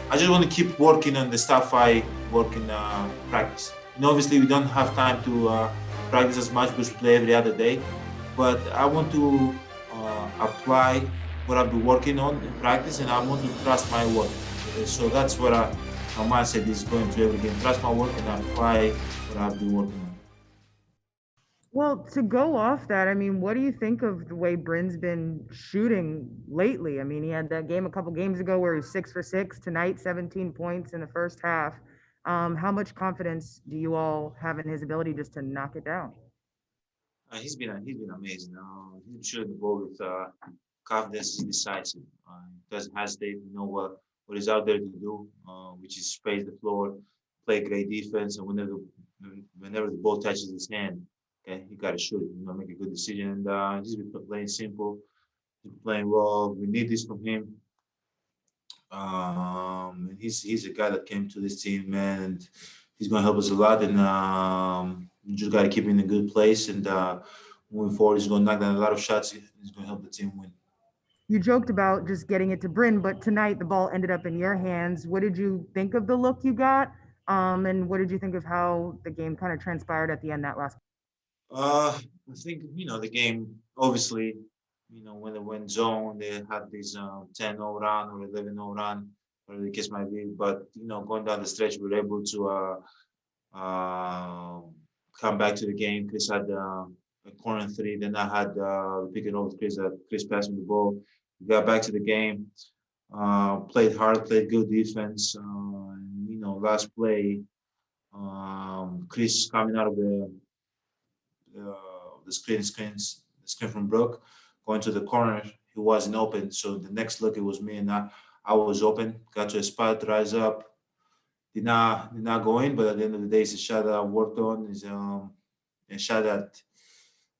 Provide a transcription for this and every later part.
I just want to keep working on the stuff I work in practice. Obviously, we don't have time to practice as much because we play every other day. But I want to apply what I've been working on in practice, and I want to trust my work. So that's what my mindset is going to every game. Trust my work and apply what I've been working on. Well, to go off that, I mean, what do you think of the way Bryn's been shooting lately? I mean, he had that game a couple games ago where he's 6 for 6. Tonight, 17 points in the first half. How much confidence do you all have in his ability just to knock it down? He's been amazing. He's shooting the ball with confidence. Is decisive. Doesn't hesitate. You know what he's out there to do, which is space the floor, play great defense, and whenever the ball touches his hand, okay, you got to shoot it. Make a good decision. And he's been playing simple, he's been playing well. We need this from him. He's a guy that came to this team, man, and he's going to help us a lot. And you just got to keep him in a good place. And moving forward, he's going to knock down a lot of shots. He's going to help the team win. You joked about just getting it to Bryn, but tonight the ball ended up in your hands. What did you think of the look you got? And what did you think of how the game kind of transpired at the end that last? I think the game. Obviously, when they went zone, they had this 10-0 run or 11-0 run, whatever the case might be. But going down the stretch, we were able to come back to the game. Chris had a corner three. Then I had the pick and roll with Chris. Chris passed me the ball. We got back to the game. Played hard, played good defense. And, last play, Chris coming out of the screen from Brook, going to the corner. He wasn't open. So the next look, it was me, and I was open. Got to a spot, rise up. Did not go in, but at the end of the day, it's a shot that I worked on. Is a shot that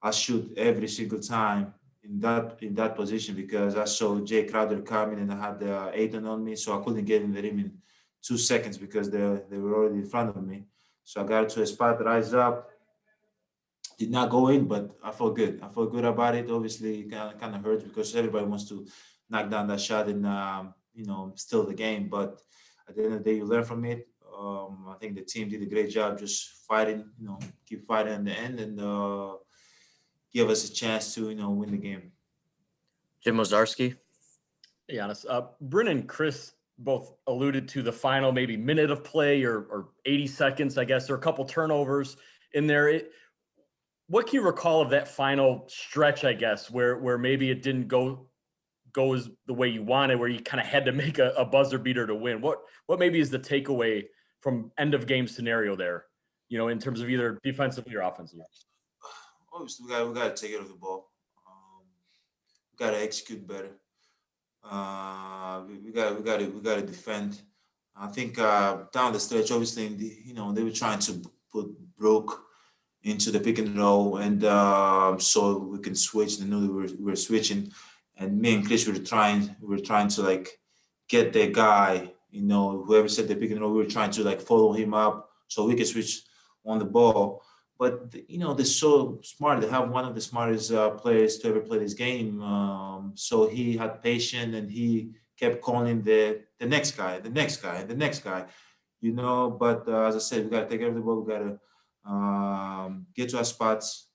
I shoot every single time in that position because I saw Jay Crowder coming and I had the Aiden on me, so I couldn't get in the rim in 2 seconds because they were already in front of me. So I got to a spot, rise up, did not go in, but I felt good. I felt good about it. Obviously, it kind of hurts because everybody wants to knock down that shot and steal the game. But at the end of the day, you learn from it. I think the team did a great job just fighting. Keep fighting in the end and give us a chance to win the game. Jim Ozarski. Giannis, Bryn and Chris both alluded to the final maybe minute of play or 80 seconds, I guess. There are a couple turnovers in there. What can you recall of that final stretch, I guess, where maybe it didn't go as the way you wanted, where you kind of had to make a buzzer beater to win? What maybe is the takeaway from end of game scenario there, in terms of either defensively or offensively? Obviously, we got to take care of the ball. We got to execute better. We got to defend. I think down the stretch, obviously, they were trying to put Brook into the pick and roll, and so we can switch. They knew we were switching, and me and Chris we were trying to like get the guy. Whoever set the pick and roll, we were trying to like follow him up so we can switch on the ball. But they're so smart. They have one of the smartest players to ever play this game. So he had patience and he kept calling the next guy, the next guy, the next guy. But as I said, we got to take care of the ball. We got to get to our spots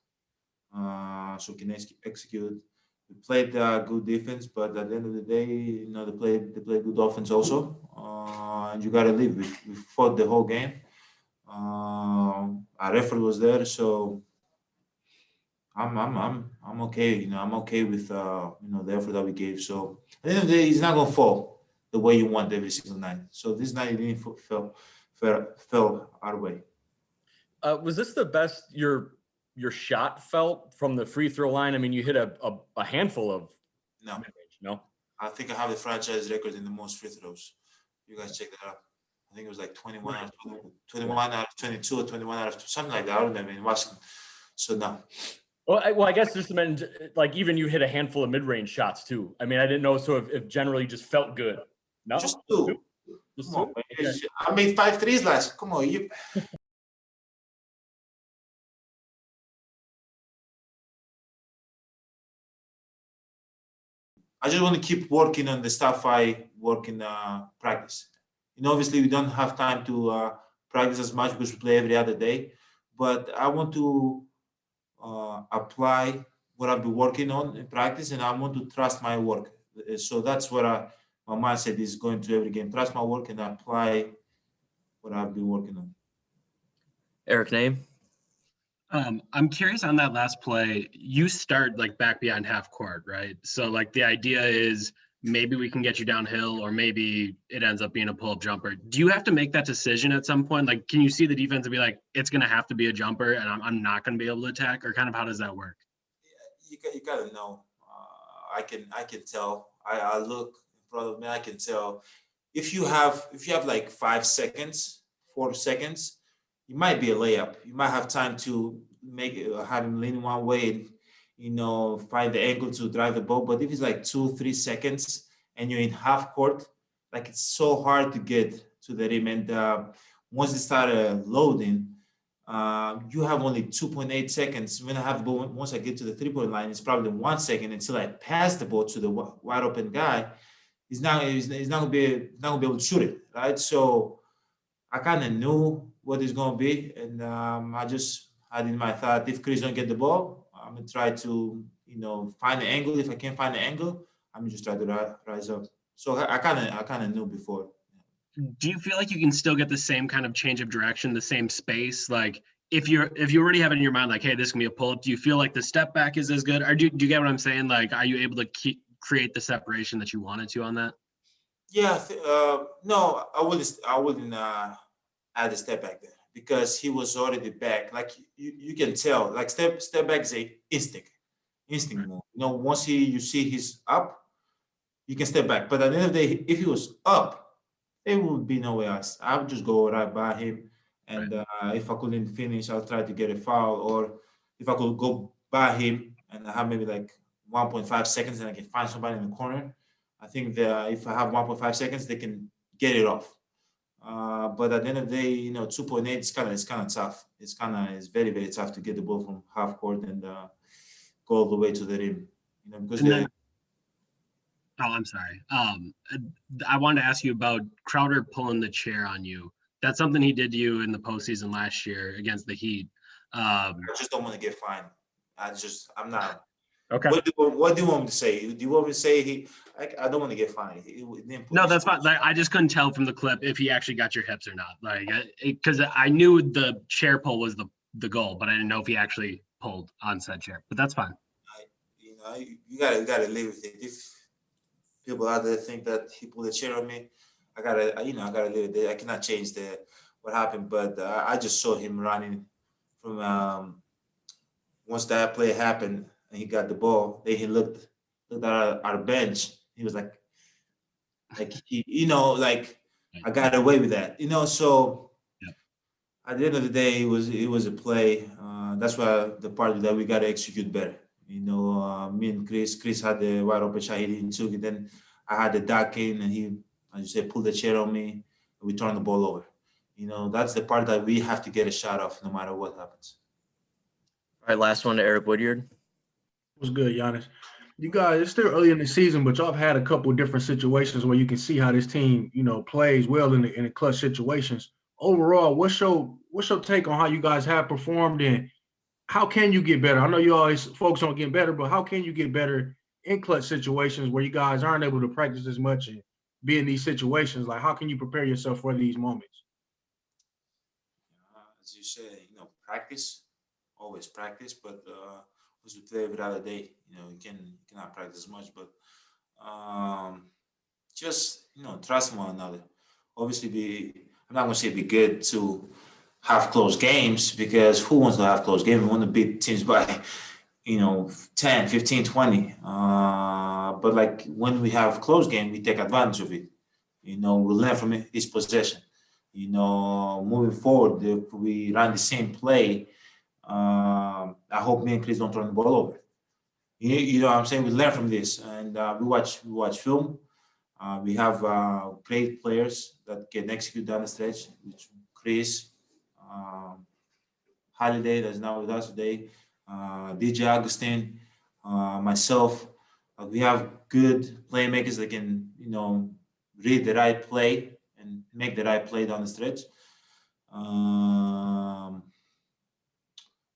so we can execute. We played good defense, but at the end of the day, they played good offense also. And you got to leave. We fought the whole game. Our effort was there, so I'm okay. I'm okay with the effort that we gave. So at the end of the day, it's not gonna fall the way you want every single night. So this night it didn't fell our way. Was this the best your shot felt from the free throw line? I mean, you hit a handful of No, mid-range, no? I think I have the franchise record in the most free throws. You guys check that out. I think it was like 21 out of 21 out of 22 or 21 out of something like that. I don't remember in Washington. So no. Well, I guess just meant like even you hit a handful of mid-range shots too. I mean, I didn't know. So if generally you just felt good. No, Just two. Just Come on, two? man. Okay. I made 5 threes last. Come on, you. I just want to keep working on the stuff I work in practice. Obviously we don't have time to practice as much because we play every other day. But I want to apply what I've been working on in practice, and I want to trust my work. So that's what my mindset is going to every game. Trust my work and apply what I've been working on. Eric Name. I'm curious on that last play. You start like back behind half court, right? So like the idea is maybe we can get you downhill, or maybe it ends up being a pull-up jumper. Do you have to make that decision at some point? Like, can you see the defense and be like, it's going to have to be a jumper, and I'm not going to be able to attack, or kind of how does that work? You gotta know. I can tell. I look in front of me. I can tell. If you have like 5 seconds, 4 seconds, it might be a layup. You might have time to have him lean one way and find the angle to drive the ball. But if it's like 2-3 seconds and you're in half court, like it's so hard to get to the rim. And once they start loading, you have only 2.8 seconds. When I have the ball, once I get to the 3-point line, it's probably 1 second until I pass the ball to the wide open guy. He's not gonna be able to shoot it, right? So I kind of knew what it's gonna be, and I just had in my thought, if Chris don't get the ball, I'm gonna try to find the angle. If I can't find the angle, I'm gonna just try to rise up. So I kind of knew before. Do you feel like you can still get the same kind of change of direction, the same space? Like if you already have it in your mind, like, hey, this can be a pull-up, do you feel like the step back is as good? Or do you get what I'm saying? Like, are you able to create the separation that you wanted to on that? Yeah, no, I wouldn't add a step back there because he was already back. Like you can tell, like step back is a instinct move. Once you see he's up, you can step back. But at the end of the day, if he was up, there would be no way else. I would just go right by him, and if I couldn't finish, I'll try to get a foul. Or if I could go by him and I have maybe like 1.5 seconds and I can find somebody in the corner, I think that if I have 1.5 seconds, they can get it off. But at the end of the day, 2.8 is kind of tough. It's very, very tough to get the ball from half court and go all the way to the rim. Because Oh, I'm sorry. I wanted to ask you about Crowder pulling the chair on you. That's something he did to you in the postseason last year against the Heat. I just don't want to get fined. I'm not. Okay. What do you want me to say? Do you want me to say I don't want to get fined. No, that's fine. Like, I just couldn't tell from the clip if he actually got your hips or not. Like, because I knew the chair pull was the goal, but I didn't know if he actually pulled on said chair. But that's fine. You gotta live with it. If people out there think that he pulled a chair on me, I gotta live with it. I cannot change what happened, but I just saw him running from once that play happened and he got the ball. Then he looked at our bench. He was like I got away with that, So yeah. At the end of the day, it was a play. That's why the part that we gotta execute better. Me and Chris had the wide open shot. He didn't took it. Then I had the duck in, and he, as you said, pulled the chair on me. And we turned the ball over. That's the part that we have to get a shot off, no matter what happens. All right, last one to Eric Woodyard. What's good, Giannis? You guys, it's still early in the season, but y'all have had a couple of different situations where you can see how this team, plays well in the clutch situations. Overall, what's your take on how you guys have performed, and how can you get better? I know you always focus on getting better, but how can you get better in clutch situations where you guys aren't able to practice as much and be in these situations? Like, how can you prepare yourself for these moments? As you say, practice, always practice, but as we play every other day, you cannot practice much, but just trust one another. Obviously, I'm not gonna say be good to have close games, because who wants to have close games? We want to beat teams by 10, 15, 20. But like when we have close game, we take advantage of it. We learn from each possession. Moving forward, if we run the same play, I hope me and Chris don't turn the ball over. You know what I'm saying? We learn from this, and we watch film. We have great players that can execute down the stretch, which Chris, Holiday, that's now with us today, DJ Augustine, myself. We have good playmakers that can, read the right play and make the right play down the stretch.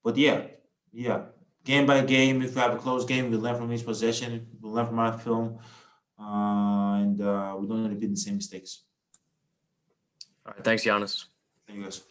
But yeah, game by game, if we have a close game, we learn from each possession, we learn from our film, and we don't repeat the same mistakes. All right, thanks, Giannis. Thank you guys.